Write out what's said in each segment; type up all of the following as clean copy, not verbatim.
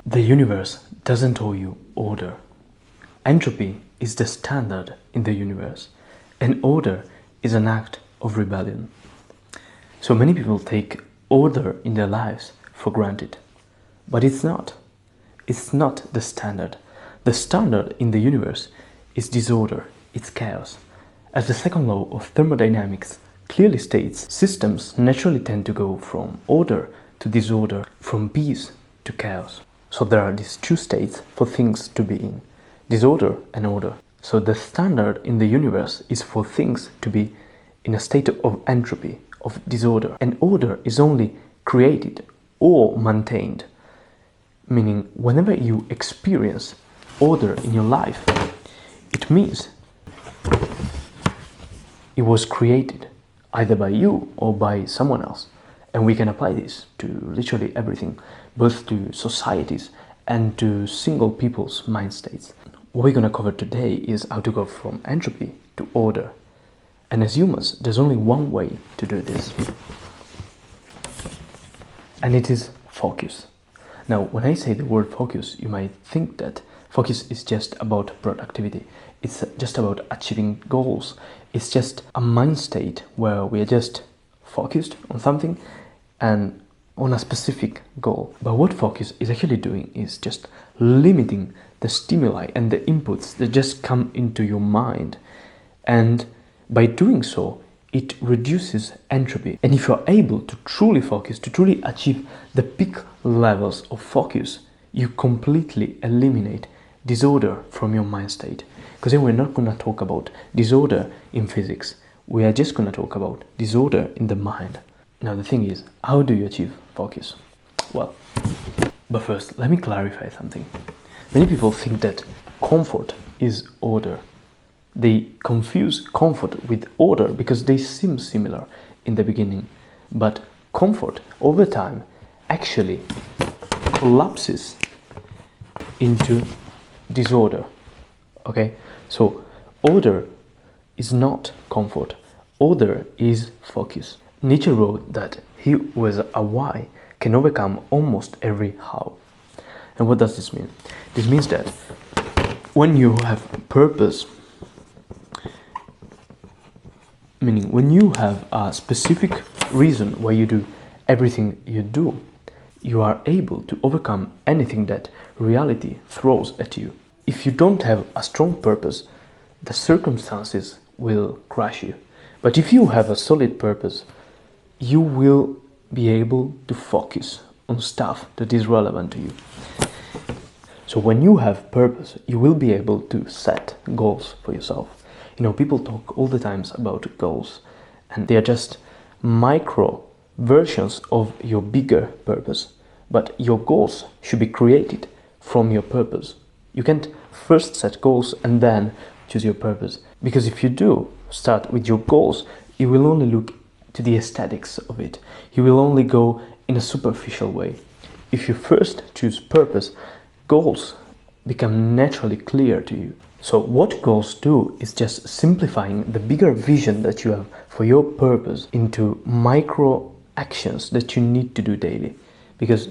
The universe doesn't owe you order. Entropy is the standard in the universe, and order is an act of rebellion. So many people take order in their lives for granted, but it's not. It's not the standard. The standard in the universe is disorder, it's chaos. As the second law of thermodynamics clearly states, systems naturally tend to go from order to disorder, from peace to chaos. So there are these two states for things to be in, disorder and order. So the standard in the universe is for things to be in a state of entropy, of disorder. And order is only created or maintained, meaning whenever you experience order in your life, it means it was created either by you or by someone else. And we can apply this to literally everything, both to societies and to single people's mind states. What we're going to cover today is how to go from entropy to order. And as humans, there's only one way to do this. And it is focus. Now, when I say the word focus, you might think that focus is just about productivity. It's just about achieving goals. It's just a mind state where we are just focused on something and on a specific goal. But what focus is actually doing is just limiting the stimuli and the inputs that just come into your mind. And by doing so, it reduces entropy. And if you're able to truly focus, to truly achieve the peak levels of focus, you completely eliminate disorder from your mind state. Because then we're not going to talk about disorder in physics. We are just going to talk about disorder in the mind. Now the thing is, how do you achieve focus? Well, but first, let me clarify something. Many people think that comfort is order. They confuse comfort with order because they seem similar in the beginning. But comfort, over time, actually collapses into disorder. Okay? So, order is not comfort. Order is focus. Nietzsche wrote that he who has a why can overcome almost every how. And what does this mean? This means that when you have purpose, meaning when you have a specific reason why you do everything you do, you are able to overcome anything that reality throws at you. If you don't have a strong purpose, the circumstances will crush you. But if you have a solid purpose, you will be able to focus on stuff that is relevant to you. So when you have purpose, you will be able to set goals for yourself. You know, people talk all the times about goals, and they are just micro versions of your bigger purpose. But your goals should be created from your purpose. You can't first set goals and then choose your purpose. Because if you do start with your goals, you will only look to the aesthetics of it. You will only go in a superficial way. If you first choose purpose, goals become naturally clear to you. So what goals do is just simplifying the bigger vision that you have for your purpose into micro actions that you need to do daily. Because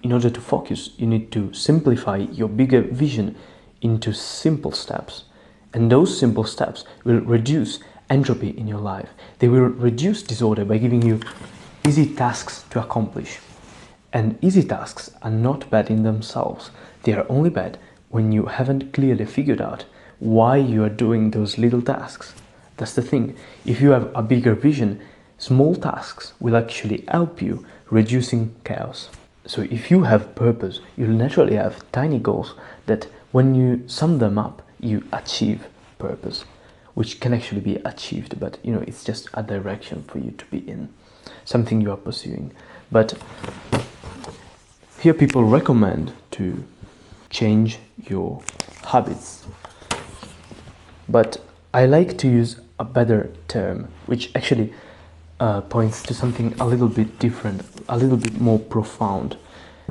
in order to focus, you need to simplify your bigger vision into simple steps. And those simple steps will reduce entropy in your life. They will reduce disorder by giving you easy tasks to accomplish. And easy tasks are not bad in themselves. They are only bad when you haven't clearly figured out why you are doing those little tasks. That's the thing. If you have a bigger vision, small tasks will actually help you reducing chaos. So if you have purpose, you'll naturally have tiny goals that when you sum them up, you achieve purpose, which can actually be achieved, but you know, it's just a direction for you to be in, something you are pursuing. But here people recommend to change your habits. But I like to use a better term, which actually points to something a little bit different, a little bit more profound.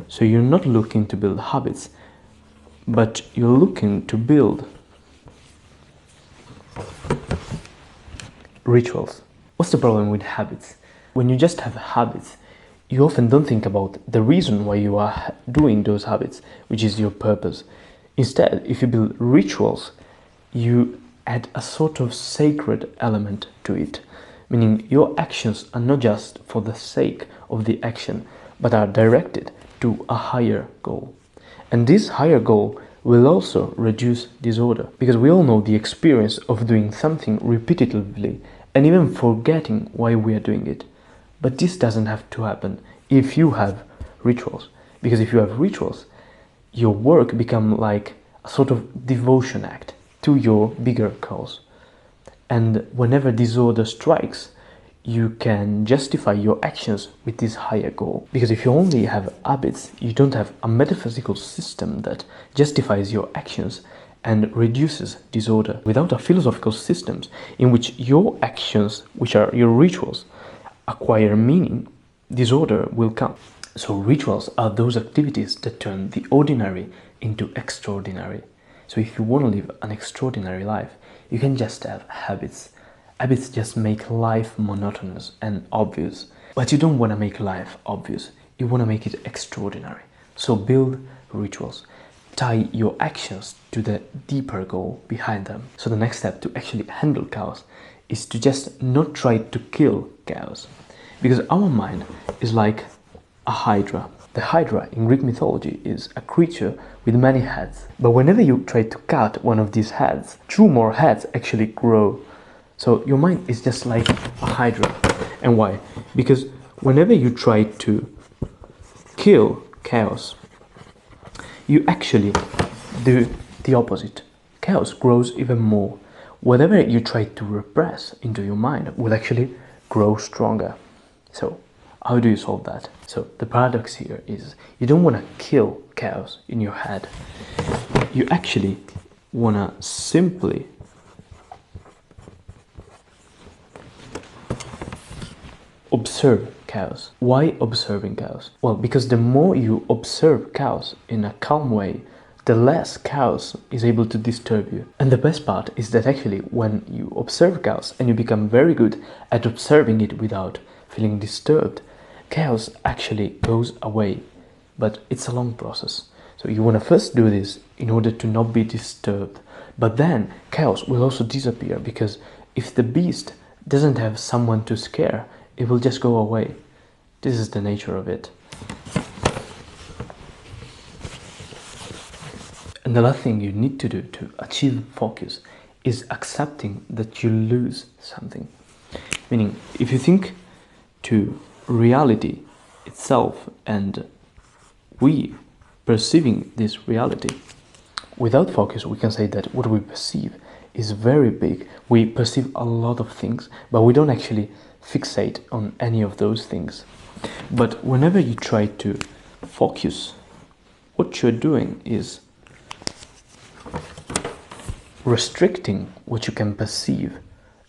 So you're not looking to build habits, but you're looking to build rituals. What's the problem with habits? When you just have habits, you often don't think about the reason why you are doing those habits, which is your purpose. Instead, if you build rituals, you add a sort of sacred element to it, meaning your actions are not just for the sake of the action, but are directed to a higher goal. And this higher goal will also reduce disorder, because we all know the experience of doing something repetitively and even forgetting why we are doing it. But this doesn't have to happen if you have rituals, because if you have rituals, your work becomes like a sort of devotion act to your bigger cause. And whenever disorder strikes, you can justify your actions with this higher goal. Because if you only have habits, you don't have a metaphysical system that justifies your actions and reduces disorder. Without a philosophical system in which your actions, which are your rituals, acquire meaning, disorder will come. So rituals are those activities that turn the ordinary into extraordinary. So if you want to live an extraordinary life, you can just have habits. Habits just make life monotonous and obvious. But you don't want to make life obvious. You want to make it extraordinary. So build rituals. Tie your actions to the deeper goal behind them. So the next step to actually handle chaos is to just not try to kill chaos. Because our mind is like a hydra. The hydra in Greek mythology is a creature with many heads. But whenever you try to cut one of these heads, two more heads actually grow. So your mind is just like a hydra. And why? Because whenever you try to kill chaos, you actually do the opposite. Chaos grows even more. Whatever you try to repress into your mind will actually grow stronger. So how do you solve that? So the paradox here is you don't want to kill chaos in your head. You actually want to simply observe chaos. Why observing chaos? Well, because the more you observe chaos in a calm way, the less chaos is able to disturb you. And the best part is that actually when you observe chaos and you become very good at observing it without feeling disturbed, chaos actually goes away. But it's a long process. So you want to first do this in order to not be disturbed. But then chaos will also disappear, because if the beast doesn't have someone to scare, it will just go away. This is the nature of it. And the last thing you need to do to achieve focus is accepting that you lose something. Meaning, if you think to reality itself and we perceiving this reality, without focus we can say that what we perceive is very big. We perceive a lot of things, but we don't actually fixate on any of those things. But whenever you try to focus, what you're doing is restricting what you can perceive.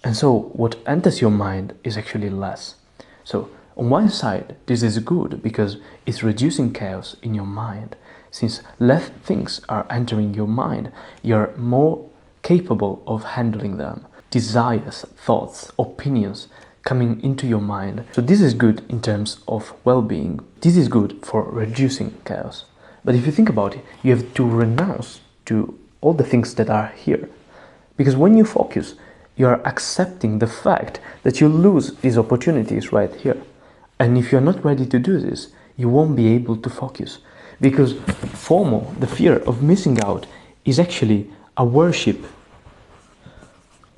And so what enters your mind is actually less. So on one side, this is good because it's reducing chaos in your mind. Since less things are entering your mind, you're more capable of handling them. Desires, thoughts, opinions coming into your mind. So this is good in terms of well-being. This is good for reducing chaos. But if you think about it, you have to renounce to all the things that are here. Because when you focus, you are accepting the fact that you lose these opportunities right here. And if you're not ready to do this, you won't be able to focus. Because FOMO, the fear of missing out, is actually a worship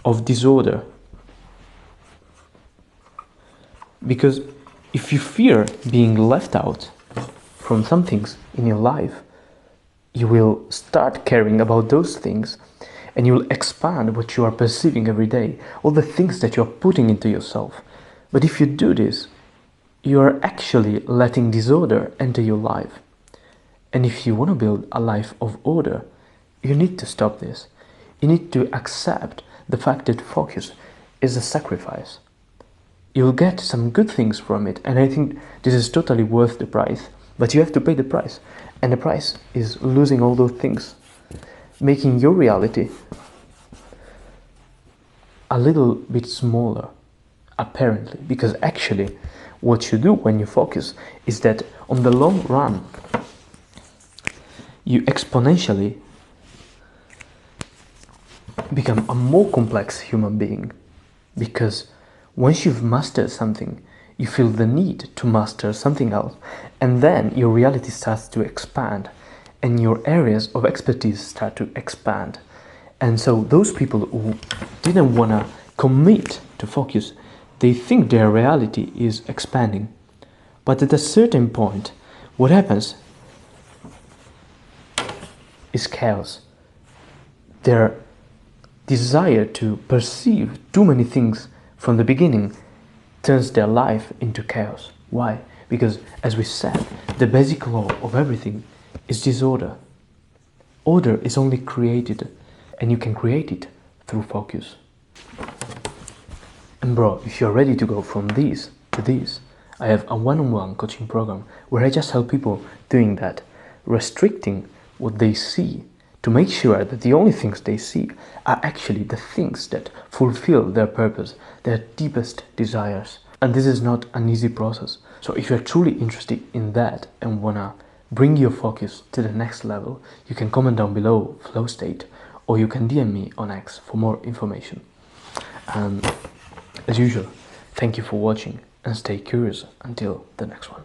of disorder. Because if you fear being left out from some things in your life, you will start caring about those things and you will expand what you are perceiving every day, all the things that you are putting into yourself. But if you do this, you are actually letting disorder enter your life. And if you want to build a life of order, you need to stop this. You need to accept the fact that focus is a sacrifice. You'll get some good things from it, and I think this is totally worth the price. But you have to pay the price, and the price is losing all those things, making your reality a little bit smaller, apparently, because actually what you do when you focus is that on the long run, you exponentially become a more complex human being, because once you've mastered something, you feel the need to master something else, and then your reality starts to expand and your areas of expertise start to expand. And so those people who didn't want to commit to focus, they think their reality is expanding. But at a certain point, what happens is chaos. Their desire to perceive too many things from the beginning turns their life into chaos. Why? Because, as we said, the basic law of everything is disorder. Order is only created, and you can create it through focus. And bro, if you're ready to go from this to this, I have a one-on-one coaching program where I just help people doing that, restricting what they see to make sure that the only things they see are actually the things that fulfill their purpose, their deepest desires. And this is not an easy process. So if you're truly interested in that and wanna bring your focus to the next level, you can comment down below flow state, or you can DM me on X for more information. And as usual, thank you for watching and stay curious until the next one.